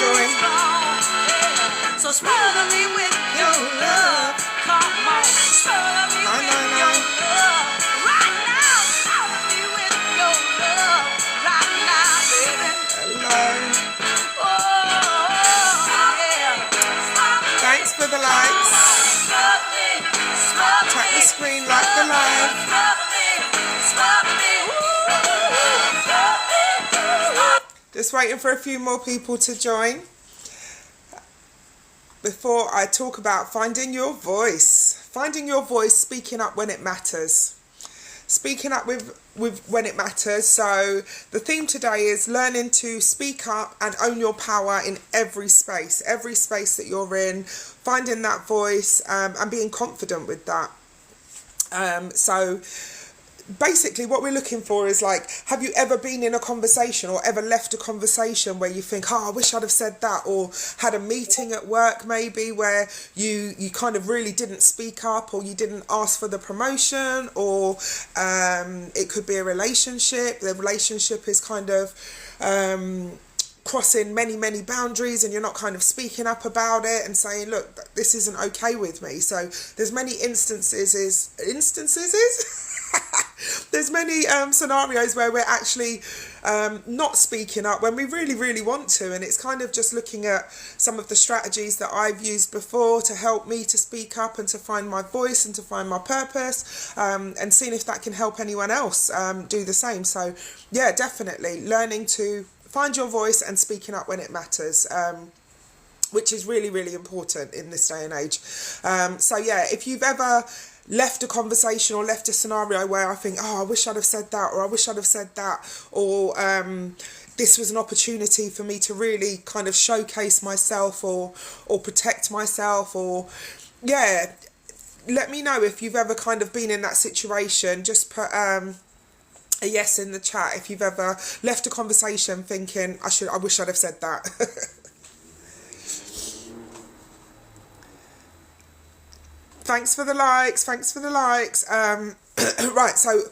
join. So smother me with your love. Come on, smother me with your love. Right now, smother me with your love. Right now, baby. Hello. Oh, yeah. Thanks for the likes. Tap the screen, like the live. Just waiting for a few more people to join before I talk about finding your voice. Finding your voice, speaking up when it matters. Speaking up with when it matters. So the theme today is learning to speak up and own your power in every space that you're in, finding that voice and being confident with that. So basically what we're looking for is like, have you ever been in a conversation or ever left a conversation where you think, oh, I wish I'd have said that, or had a meeting at work maybe where you kind of really didn't speak up, or you didn't ask for the promotion, or it could be a relationship. The relationship is kind of crossing many boundaries and you're not kind of speaking up about it and saying, look, this isn't okay with me. So there's many there's many scenarios where we're actually not speaking up when we really want to, and it's kind of just looking at some of the strategies that I've used before to help me to speak up and to find my voice and to find my purpose, and seeing if that can help anyone else do the same. So yeah, definitely learning to find your voice and speaking up when it matters, which is really important in this day and age. So yeah, if you've ever left a conversation or left a scenario where I think, oh, I wish I'd have said that, or I wish I'd have said that, or this was an opportunity for me to really kind of showcase myself or protect myself, or yeah, let me know if you've ever kind of been in that situation. Just put a yes in the chat if you've ever left a conversation thinking, I wish I'd have said that. Thanks for the likes. Right, so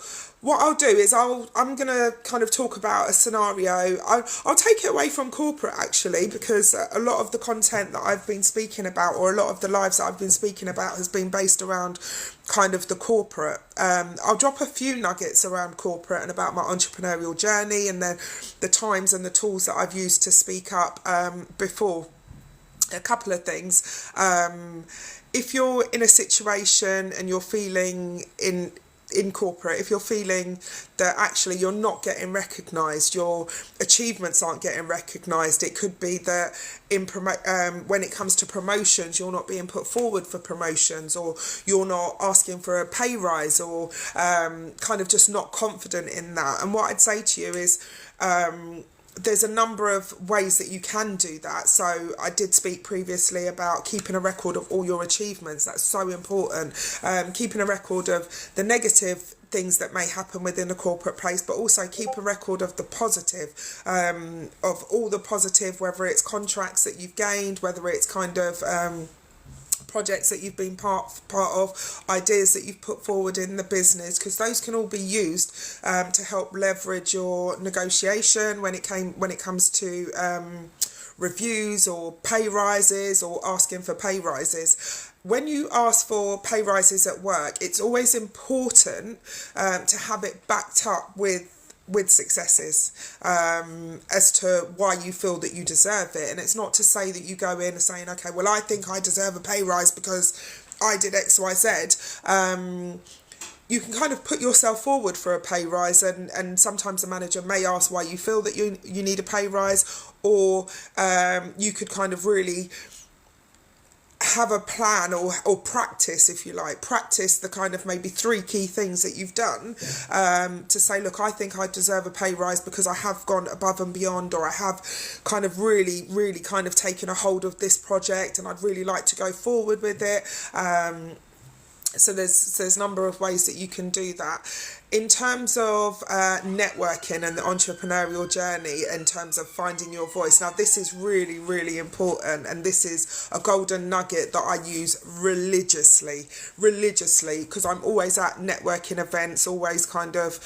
what I'll do is I'm going to kind of talk about a scenario. I'll take it away from corporate actually, because a lot of the content that I've been speaking about, or a lot of the lives that I've been speaking about, has been based around kind of the corporate. I'll drop a few nuggets around corporate and about my entrepreneurial journey, and then the times and the tools that I've used to speak up before. A couple of things. If you're in a situation and you're feeling in corporate, if you're feeling that actually you're not getting recognised, your achievements aren't getting recognised, it could be that when it comes to promotions, you're not being put forward for promotions, or you're not asking for a pay rise, or kind of just not confident in that. And what I'd say to you is, there's a number of ways that you can do that. So I did speak previously about keeping a record of all your achievements. That's so important. Keeping a record of the negative things that may happen within the corporate place, but also keep a record of the positive, of all the positive, whether it's contracts that you've gained, whether it's kind of projects that you've been part of, ideas that you've put forward in the business, because those can all be used to help leverage your negotiation when it comes to reviews or pay rises, or asking for pay rises. When you ask for pay rises at work, it's always important to have it backed up with successes, as to why you feel that you deserve it. And it's not to say that you go in and saying, okay, well, I think I deserve a pay rise because I did X, Y, Z. You can kind of put yourself forward for a pay rise, and sometimes the manager may ask why you feel that you need a pay rise, or you could kind of really have a plan or practice, if you like, practice the kind of maybe 3 key things that you've done, to say, look, I think I deserve a pay rise because I have gone above and beyond, or I have kind of really kind of taken a hold of this project and I'd really like to go forward with it. So there's a number of ways that you can do that. In terms of networking and the entrepreneurial journey, in terms of finding your voice, now this is really, really important, and this is a golden nugget that I use religiously, because I'm always at networking events, always kind of,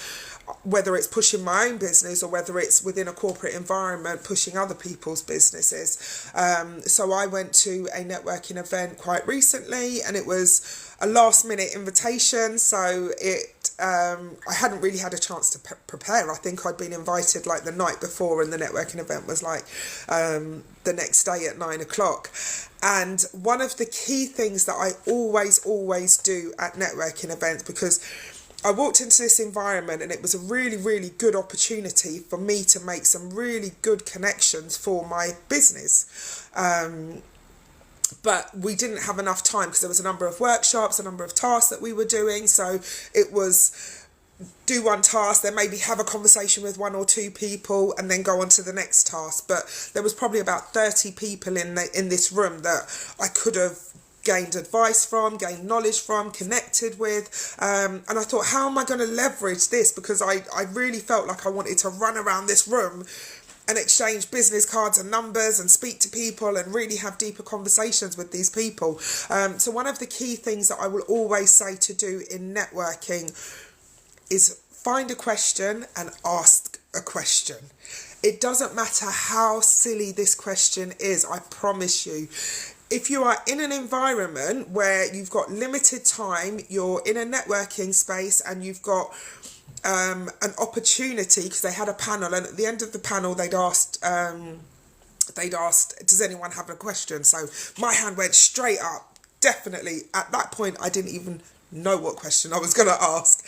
whether it's pushing my own business or whether it's within a corporate environment pushing other people's businesses. So I went to a networking event quite recently, and it was a last minute invitation, so I hadn't really had a chance to prepare. I think I'd been invited like the night before, and the networking event was like the next day at 9 o'clock. And one of the key things that I always do at networking events, because I walked into this environment and it was a really, really good opportunity for me to make some really good connections for my business. But we didn't have enough time because there was a number of workshops, a number of tasks that we were doing. So it was do one task, then maybe have a conversation with one or two people, and then go on to the next task. But there was probably about 30 people in this room that I could have gained advice from, gained knowledge from, connected with, and I thought, how am I going to leverage this? Because I really felt like I wanted to run around this room and exchange business cards and numbers and speak to people and really have deeper conversations with these people. So one of the key things that I will always say to do in networking is find a question and ask a question. It doesn't matter how silly this question is, I promise you. If you are in an environment where you've got limited time, you're in a networking space and you've got an opportunity, because they had a panel, and at the end of the panel they'd asked, does anyone have a question? So my hand went straight up. Definitely. At that point I didn't even know what question I was going to ask.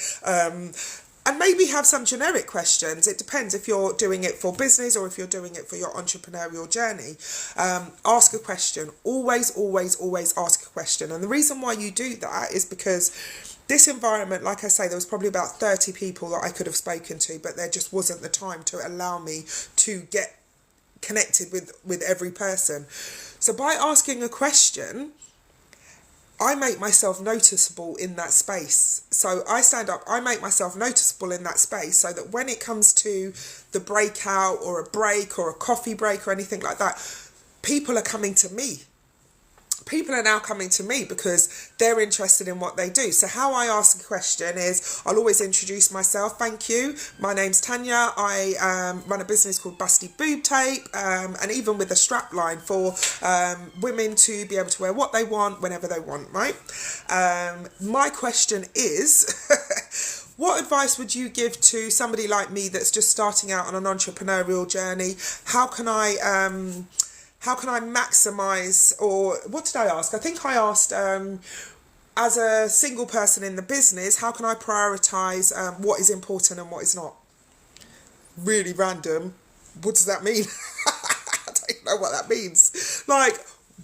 And maybe have some generic questions. It depends if you're doing it for business or if you're doing it for your entrepreneurial journey. Ask a question. Always ask a question. And the reason why you do that is because this environment, like I say, there was probably about 30 people that I could have spoken to, but there just wasn't the time to allow me to get connected with every person. So by asking a question, I make myself noticeable in that space. So I stand up, I make myself noticeable in that space, so that when it comes to the breakout or a break or a coffee break or anything like that, people are coming to me. People are now coming to me because they're interested in what they do. So how I ask a question is, I'll always introduce myself. Thank you. My name's Tanya. I run a business called Busty, Boob and even with a strap line for women to be able to wear what they want whenever they want, right? My question is, what advice would you give to somebody like me that's just starting out on an entrepreneurial journey? How can I maximize, or what did I ask? I think I asked, as a single person in the business, how can I prioritize what is important and what is not? Really random. What does that mean? I don't know what that means. Like,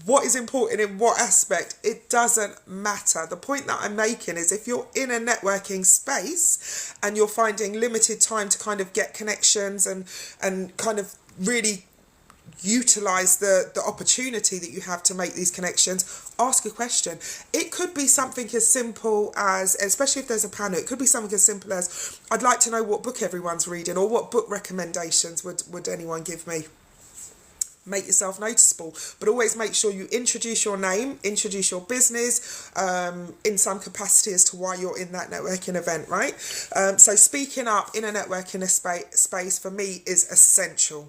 what is important in what aspect? It doesn't matter. The point that I'm making is, if you're in a networking space and you're finding limited time to kind of get connections and kind of really utilize the opportunity that you have to make these connections, ask a question. It could be something as simple as, especially if there's a panel, it could be something as simple as, I'd like to know what book everyone's reading, or what book recommendations would anyone give me. Make yourself noticeable, but always make sure you introduce your name, introduce your business in some capacity as to why you're in that networking event, right? So speaking up in a networking space for me is essential.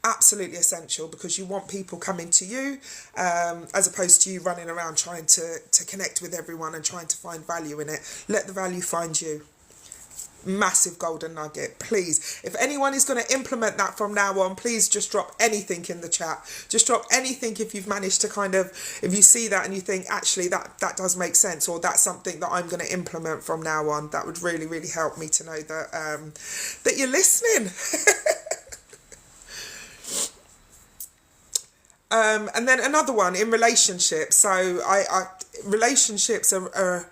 Absolutely essential, because you want people coming to you as opposed to you running around trying to connect with everyone and trying to find value in it. Let the value find you. Massive golden nugget. Please, if anyone is going to implement that from now on, please just drop anything in the chat. Just drop anything if you've managed to kind of, if you see that and you think, actually that does make sense, or that's something that I'm going to implement from now on. That would really, really help me to know that that you're listening. And then another one in relationships. So relationships are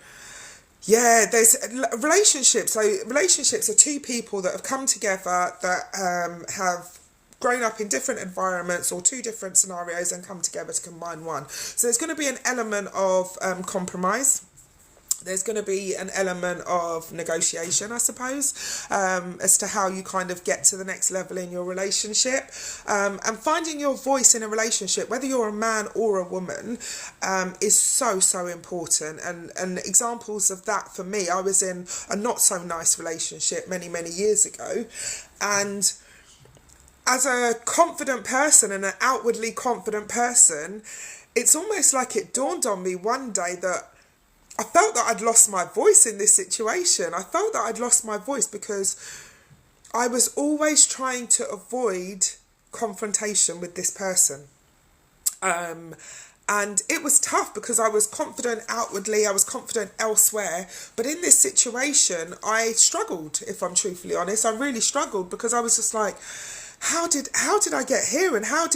there's relationships. So relationships are two people that have come together that have grown up in different environments or two different scenarios and come together to combine one. So there's going to be an element of compromise. there's going to be an element of negotiation, I suppose, as to how you kind of get to the next level in your relationship. And finding your voice in a relationship, whether you're a man or a woman, is so, so important. And examples of that for me, I was in a not so nice relationship many, many years ago. And as a confident person and an outwardly confident person, it's almost like it dawned on me one day that I felt that I'd lost my voice in this situation. I felt that I'd lost my voice because I was always trying to avoid confrontation with this person. And it was tough because I was confident outwardly, I was confident elsewhere. But in this situation, I struggled, if I'm truthfully honest. I really struggled because I was just like, how did I get here? And how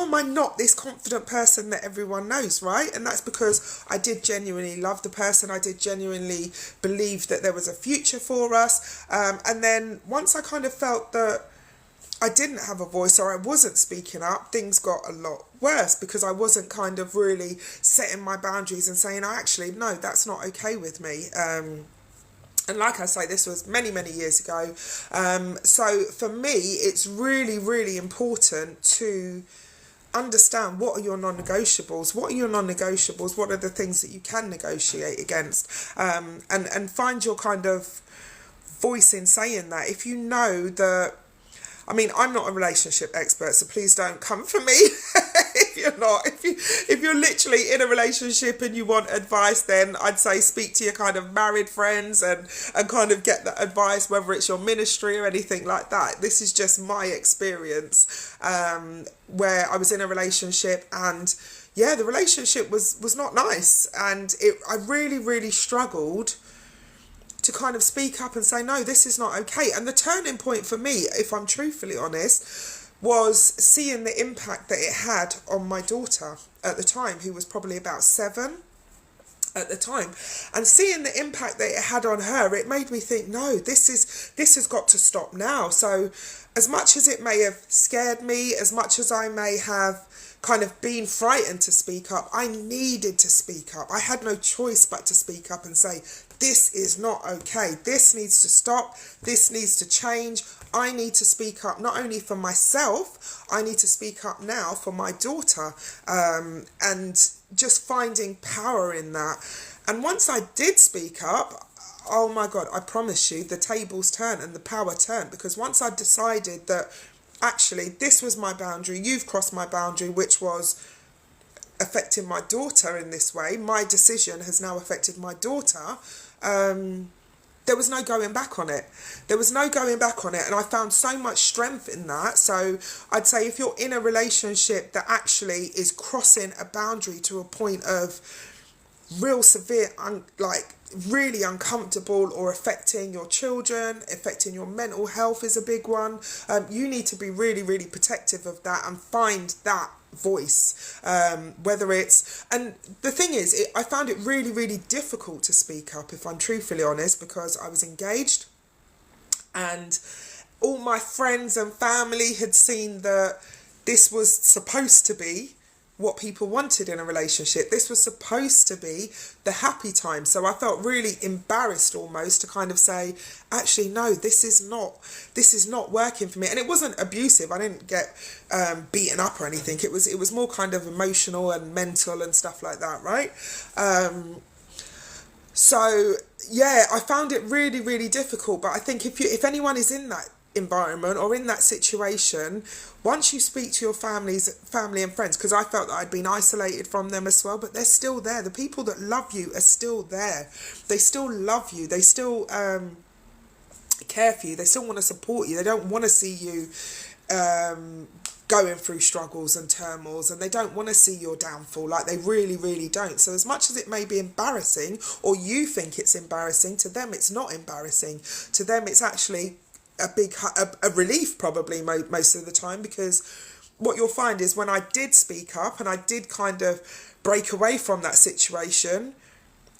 am I not this confident person that everyone knows, right? And that's because I did genuinely love the person. I did genuinely believe that there was a future for us. And then once I kind of felt that I didn't have a voice or I wasn't speaking up, things got a lot worse because I wasn't kind of really setting my boundaries and saying, actually, no, that's not okay with me. And like I say, this was many, many years ago. So for me, it's really, really important to understand what are your non-negotiables, what are the things that you can negotiate against, and find your kind of voice in saying that. If you know that, I mean, I'm not a relationship expert, so please don't come for me if you're not. If you're literally in a relationship and you want advice, then I'd say speak to your kind of married friends and kind of get that advice, whether it's your ministry or anything like that. This is just my experience, where I was in a relationship and yeah, the relationship was not nice, and I really, really struggled to kind of speak up and say, no, this is not okay. And the turning point for me, if I'm truthfully honest, was seeing the impact that it had on my daughter at the time, who was probably about 7 at the time. And seeing the impact that it had on her, it made me think, no, this has got to stop now. So as much as it may have scared me, as much as I may have kind of been frightened to speak up, I needed to speak up. I had no choice but to speak up and say, this is not okay. This needs to stop. This needs to change. I need to speak up not only for myself, I need to speak up now for my daughter, and just finding power in that. And once I did speak up, oh my God, I promise you, the tables turned and the power turned, because once I decided that actually this was my boundary, you've crossed my boundary, which was affecting my daughter in this way, my decision has now affected my daughter, there was no going back on it. And I found so much strength in that. So I'd say if you're in a relationship that actually is crossing a boundary to a point of real severe, really uncomfortable, or affecting your children, affecting your mental health is a big one. You need to be really, really protective of that and find that voice, whether it's, and the thing is, I found it really, really difficult to speak up, if I'm truthfully honest, because I was engaged and all my friends and family had seen that this was supposed to be what people wanted in a relationship. This was supposed to be the happy time. So I felt really embarrassed almost to kind of say, actually, no, this is not working for me. And it wasn't abusive. I didn't get beaten up or anything. It was more kind of emotional and mental and stuff like that, right? So yeah, I found it really, really difficult. But I think if anyone is in that environment or in that situation, once you speak to your family and friends, because I felt that I'd been isolated from them as well, but they're still there. The people that love you are still there. They still love you. They still care for you. They still want to support you. They don't want to see you going through struggles and turmoils, and they don't want to see your downfall. Like, they really, really don't. So as much as it may be embarrassing, or you think it's embarrassing, to them it's not embarrassing. To them it's actually a relief, probably most of the time, because what you'll find is when I did speak up and I did kind of break away from that situation,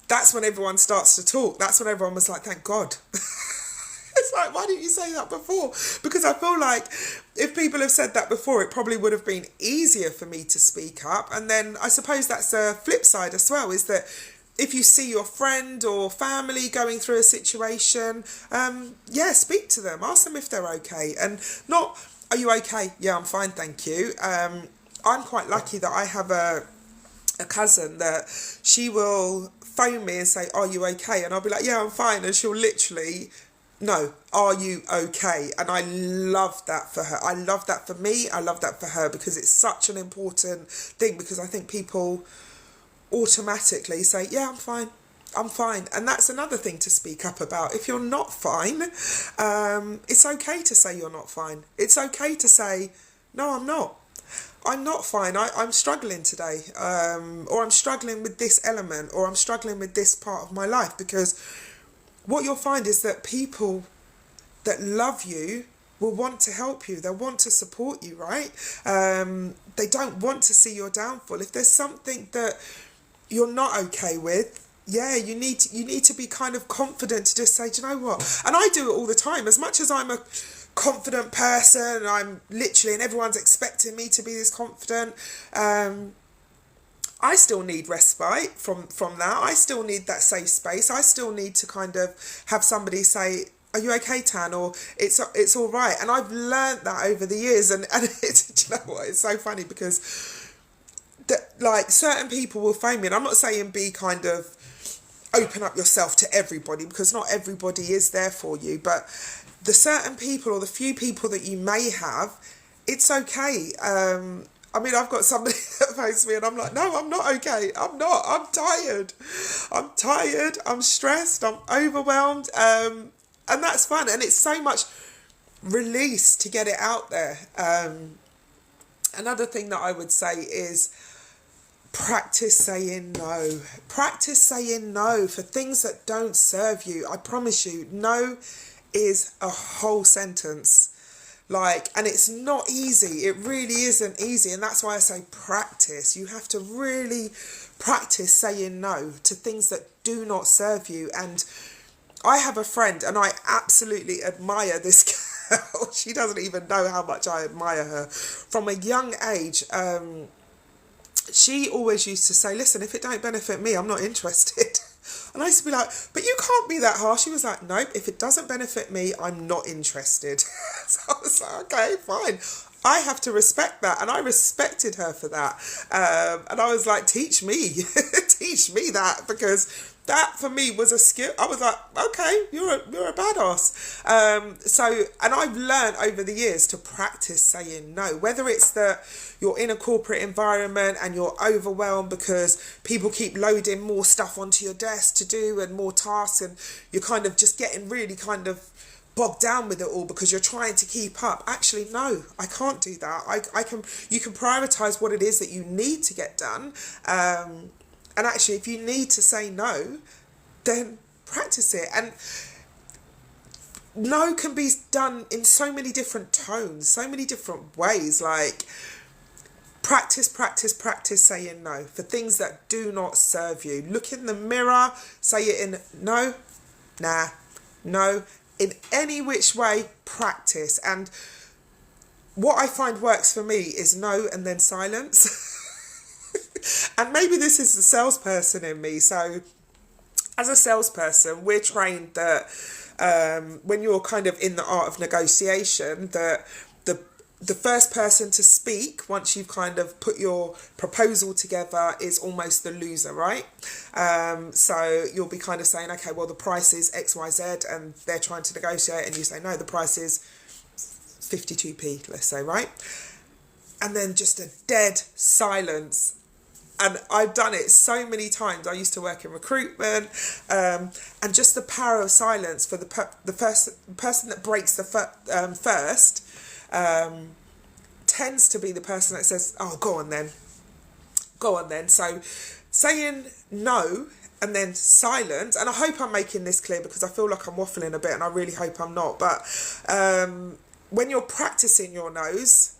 that's when everyone starts to talk. That's when everyone was like, thank God. It's like, why didn't you say that before? Because I feel like if people have said that before, it probably would have been easier for me to speak up. And then I suppose that's a flip side as well, is that if you see your friend or family going through a situation, speak to them. Ask them if they're okay. And not, are you okay? Yeah, I'm fine, thank you. I'm quite lucky that I have a cousin that she will phone me and say, are you okay? And I'll be like, yeah, I'm fine. And she'll literally, no, are you okay? And I love that for her. I love that for me. I love that for her, because it's such an important thing, because I think people automatically say, yeah, I'm fine. And that's another thing to speak up about. If you're not fine, it's okay to say you're not fine. It's okay to say, no, I'm not fine. I'm struggling today, or I'm struggling with this element, or I'm struggling with this part of my life. Because what you'll find is that people that love you will want to help you. They'll want to support you, right? They don't want to see your downfall. If there's something that you're not okay with, yeah, you need to be kind of confident to just say, do you know what? And I do it all the time. As much as I'm a confident person, and I'm literally, and everyone's expecting me to be this confident, I still need respite from that. I still need that safe space. I still need to kind of have somebody say, are you okay, Tan? Or it's all right. And I've learned that over the years. And it's, do you know what? It's so funny, because like certain people will phone me, and I'm not saying be kind of open up yourself to everybody, because not everybody is there for you, but the certain people, or the few people that you may have, it's okay. I mean, I've got somebody that phones me and I'm like, no, I'm not okay. I'm tired. I'm stressed. I'm overwhelmed. And that's fun. And it's so much release to get it out there. Another thing that I would say is practice saying no. Practice saying no for things that don't serve you. I promise you, no is a whole sentence. And it's not easy. It really isn't easy. And that's why I say practice. You have to really practice saying no to things that do not serve you. And I have a friend, and I absolutely admire this girl. She doesn't even know how much I admire her. From a young age, she always used to say, listen, if it don't benefit me, I'm not interested. And I used to be like, but you can't be that harsh. She was like, nope, if it doesn't benefit me, I'm not interested. So I was like, okay, fine. I have to respect that. And I respected her for that. And I was like, teach me that, because that for me was a skill. I was like, okay, you're a badass. And I've learned over the years to practice saying no, whether it's that you're in a corporate environment and you're overwhelmed because people keep loading more stuff onto your desk to do and more tasks, and you're kind of just getting really kind of bogged down with it all because you're trying to keep up. Actually, no, I can't do that. You can prioritize what it is that you need to get done. And actually, if you need to say no, then practice it. And no can be done in so many different tones, so many different ways. Like, practice saying no for things that do not serve you. Look in the mirror, say it in no, nah, no. In any which way, practice. And what I find works for me is no and then silence. And maybe this is the salesperson in me. So as a salesperson, we're trained that when you're kind of in the art of negotiation, that the first person to speak, once you've kind of put your proposal together, is almost the loser, right? So you'll be kind of saying, okay, well, the price is X, Y, Z, and they're trying to negotiate, and you say, no, the price is 52p, let's say, right? And then just a dead silence. And I've done it so many times. I used to work in recruitment, and just the power of silence for the person that breaks the first tends to be the person that says, oh, go on then. So saying no and then silence, and I hope I'm making this clear because I feel like I'm waffling a bit, and I really hope I'm not, but when you're practicing your no's,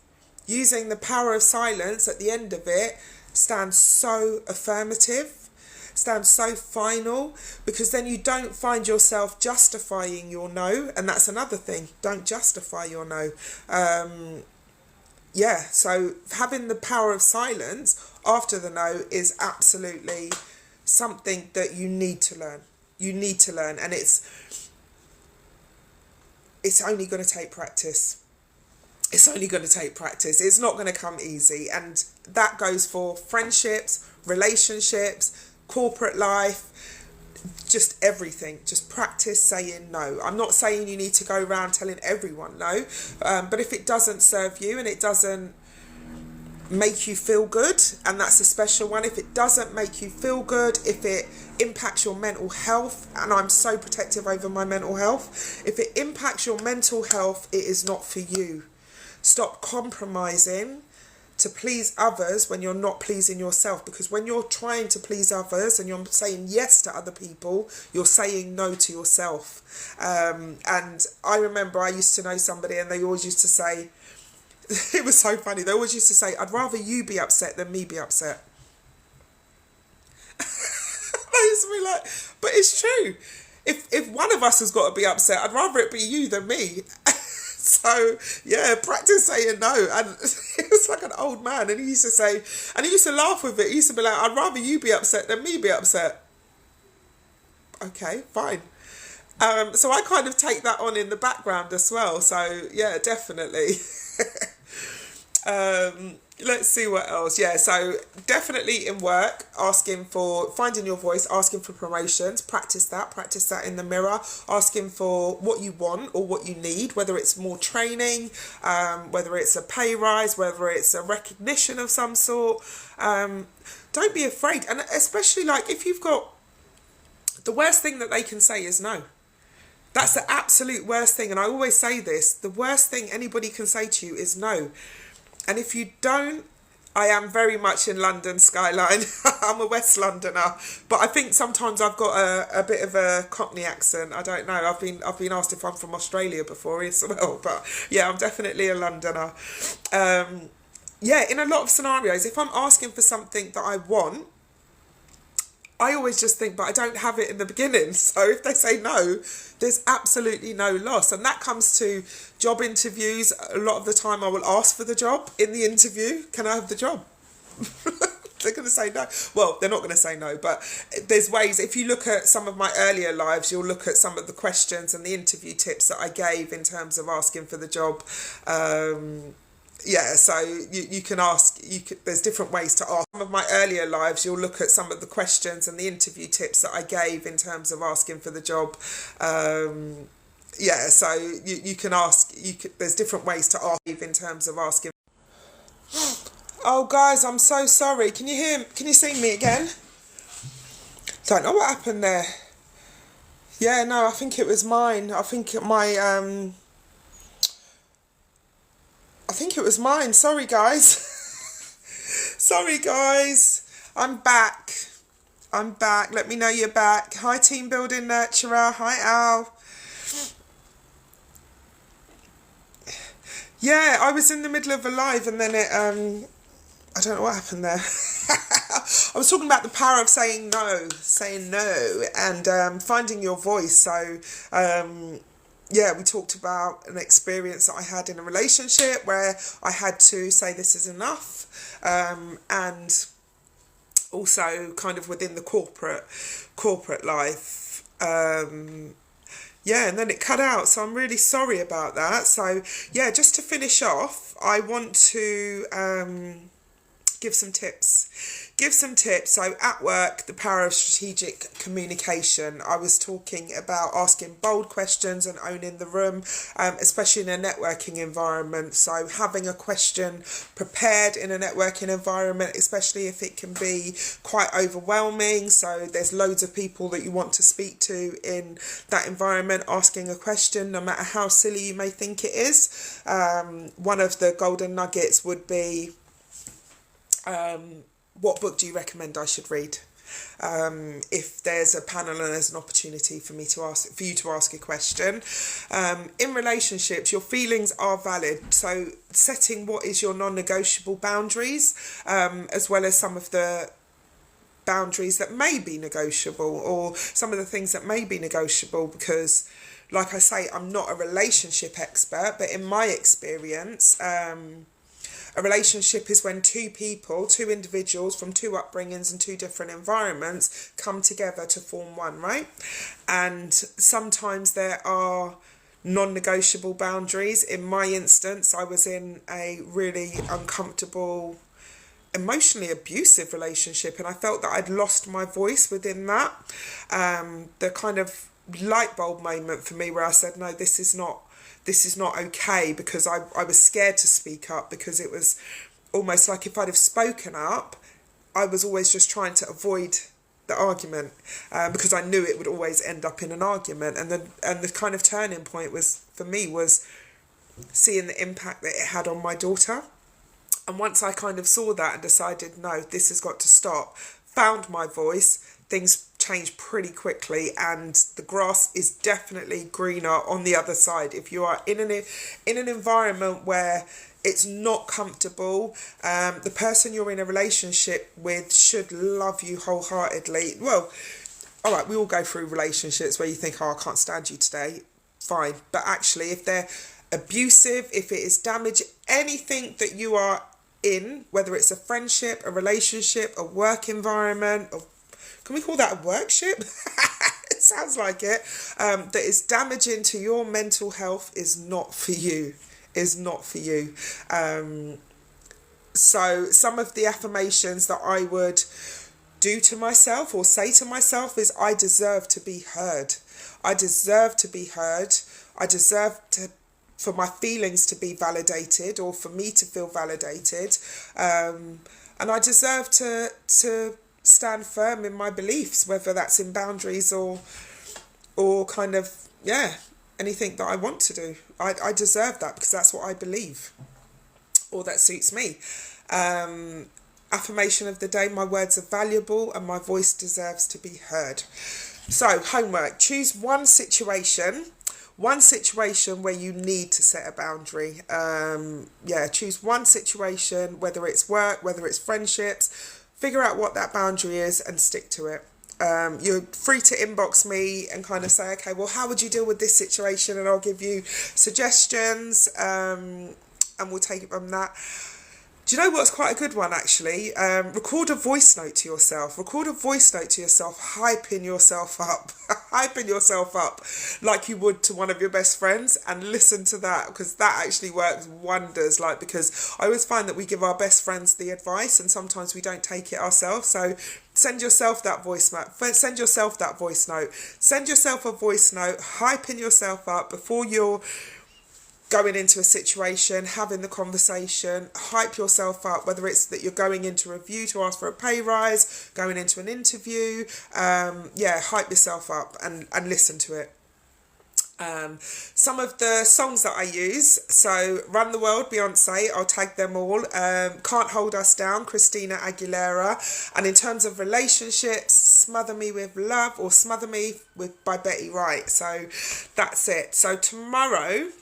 using the power of silence at the end of it stands so affirmative, stands so final, because then you don't find yourself justifying your no. And that's another thing, don't justify your no. So having the power of silence after the no is absolutely something that you need to learn. You need to learn, and it's only going to take practice. It's only going to take practice. It's not going to come easy, and that goes for friendships, relationships, corporate life, just everything. Just practice saying no. I'm not saying you need to go around telling everyone no, but if it doesn't serve you and it doesn't make you feel good, and that's a special one, if it doesn't make you feel good, if it impacts your mental health, and I'm so protective over my mental health, if it impacts your mental health, it is not for you. Stop compromising to please others when you're not pleasing yourself, because when you're trying to please others and you're saying yes to other people, you're saying no to yourself. And I remember I used to know somebody, and they always used to say, it was so funny, they always used to say, I'd rather you be upset than me be upset. I used to be like, but it's true. If one of us has got to be upset, I'd rather it be you than me. So yeah, practice saying no. And it was like an old man, and he used to say, and he used to laugh with it. He used to be like, I'd rather you be upset than me be upset. Okay, fine. So I kind of take that on in the background as well. So yeah, definitely. Let's see what else. Yeah, so definitely in work, finding your voice, asking for promotions, practice that in the mirror, asking for what you want or what you need, whether it's more training, whether it's a pay rise, whether it's a recognition of some sort. Don't be afraid. And especially like if you've got, the worst thing that they can say is no. That's the absolute worst thing. And I always say this, the worst thing anybody can say to you is no. And if you don't, I am very much in London skyline. I'm a West Londoner, but I think sometimes I've got a bit of a Cockney accent. I don't know. I've been asked if I'm from Australia before as well, but yeah, I'm definitely a Londoner. Yeah, in a lot of scenarios, if I'm asking for something that I want, I always just think, but I don't have it in the beginning. So if they say no, there's absolutely no loss. And that comes to job interviews. A lot of the time I will ask for the job in the interview. Can I have the job? They're going to say no. Well, they're not going to say no, but there's ways. If you look at some of my earlier lives, you'll look at some of the questions and the interview tips that I gave in terms of asking for the job. Yeah, so you can ask, there's different ways to ask. Some of my earlier lives, you'll look at some of the questions and the interview tips that I gave in terms of asking for the job. Yeah, so you can ask, there's different ways to ask in terms of asking. Oh, guys, I'm so sorry. Can you see me again? Don't know what happened there. Yeah, no, I think it was mine. I think it was mine. Sorry, guys. Sorry, guys. I'm back. Let me know you're back. Hi, Team Building Nurturer. Hi, Al. Yeah, I was in the middle of a live and then it, I don't know what happened there. I was talking about the power of saying no, and finding your voice. So, yeah, we talked about an experience that I had in a relationship where I had to say this is enough, and also kind of within the corporate life. Yeah, and then it cut out, so I'm really sorry about that. So yeah, just to finish off, I want to give some tips. So at work, the power of strategic communication. I was talking about asking bold questions and owning the room, especially in a networking environment. So having a question prepared in a networking environment, especially if it can be quite overwhelming. So there's loads of people that you want to speak to in that environment, asking a question, no matter how silly you may think it is. One of the golden nuggets would be, what book do you recommend I should read? If there's a panel and there's an opportunity for you to ask a question. In relationships, your feelings are valid. So setting what is your non-negotiable boundaries, as well as some of the boundaries that may be negotiable, or some of the things that may be negotiable, because like I say, I'm not a relationship expert, but in my experience, A relationship is when two people, two individuals from two upbringings and two different environments come together to form one, right? And sometimes there are non-negotiable boundaries. In my instance, I was in a really uncomfortable, emotionally abusive relationship, and I felt that I'd lost my voice within that. The kind of light bulb moment for me where I said, no, this is not okay, because I was scared to speak up, because it was almost like if I'd have spoken up, I was always just trying to avoid the argument, because I knew it would always end up in an argument. And the kind of turning point for me was seeing the impact that it had on my daughter. And once I kind of saw that and decided, no, this has got to stop, found my voice, things changed pretty quickly, and the grass is definitely greener on the other side. If you are in an environment where it's not comfortable, the person you're in a relationship with should love you wholeheartedly. Well, all right, we all go through relationships where you think, oh, I can't stand you today. Fine. But actually, if they're abusive, if it is damage, anything that you are in, whether it's a friendship, a relationship, a work environment, or can we call that a workship? It sounds like it. That is damaging to your mental health is not for you. So some of the affirmations that I would do to myself or say to myself is, I deserve to be heard. I deserve to be heard. I deserve for my feelings to be validated, or for me to feel validated. And I deserve to stand firm in my beliefs, whether that's in boundaries or kind of, anything that I want to do. I deserve that because that's what I believe, or that suits me. Affirmation of the day: my words are valuable and my voice deserves to be heard. So, homework: choose one situation where you need to set a boundary. Choose one situation, whether it's work, whether it's friendships. Figure out what that boundary is and stick to it. You're free to inbox me and kind of say, okay, well, how would you deal with this situation? And I'll give you suggestions, and we'll take it from that. Do you know what's quite a good one, actually? Record a voice note to yourself. Hyping yourself up. Hyping yourself up like you would to one of your best friends, and listen to that, because that actually works wonders. Because I always find that we give our best friends the advice and sometimes we don't take it ourselves. So send yourself that voice note. Send yourself a voice note, hyping yourself up before you're going into a situation, having the conversation. Hype yourself up, whether it's that you're going into a review to ask for a pay rise, going into an interview. Hype yourself up and listen to it. Some of the songs that I use: so Run the World, Beyonce, I'll tag them all. Can't Hold Us Down, Christina Aguilera. And in terms of relationships, Smother Me With Love, or Smother Me by Betty Wright. So that's it. So tomorrow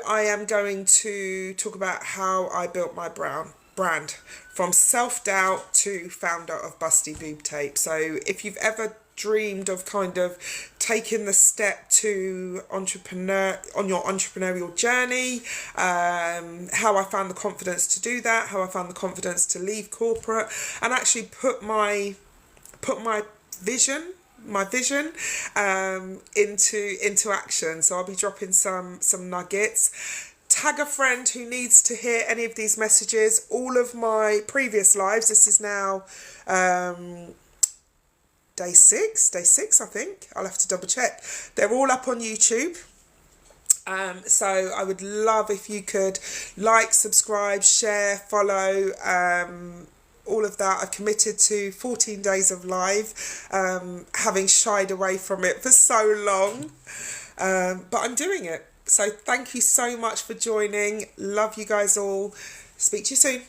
I am going to talk about how I built my brand from self-doubt to founder of Busty Boob Tape. So if you've ever dreamed of kind of taking the step to on your entrepreneurial journey, how I found the confidence to do that, how I found the confidence to leave corporate and actually put my vision into action. So I'll be dropping some nuggets. Tag a friend who needs to hear any of these messages. All of my previous lives, this is now day six I think, I'll have to double check, they're all up on YouTube. So I would love if you could like, subscribe, share, follow, all of that. I've committed to 14 days of live, having shied away from it for so long, but I'm doing it. So thank you so much for joining. Love you guys all. Speak to you soon.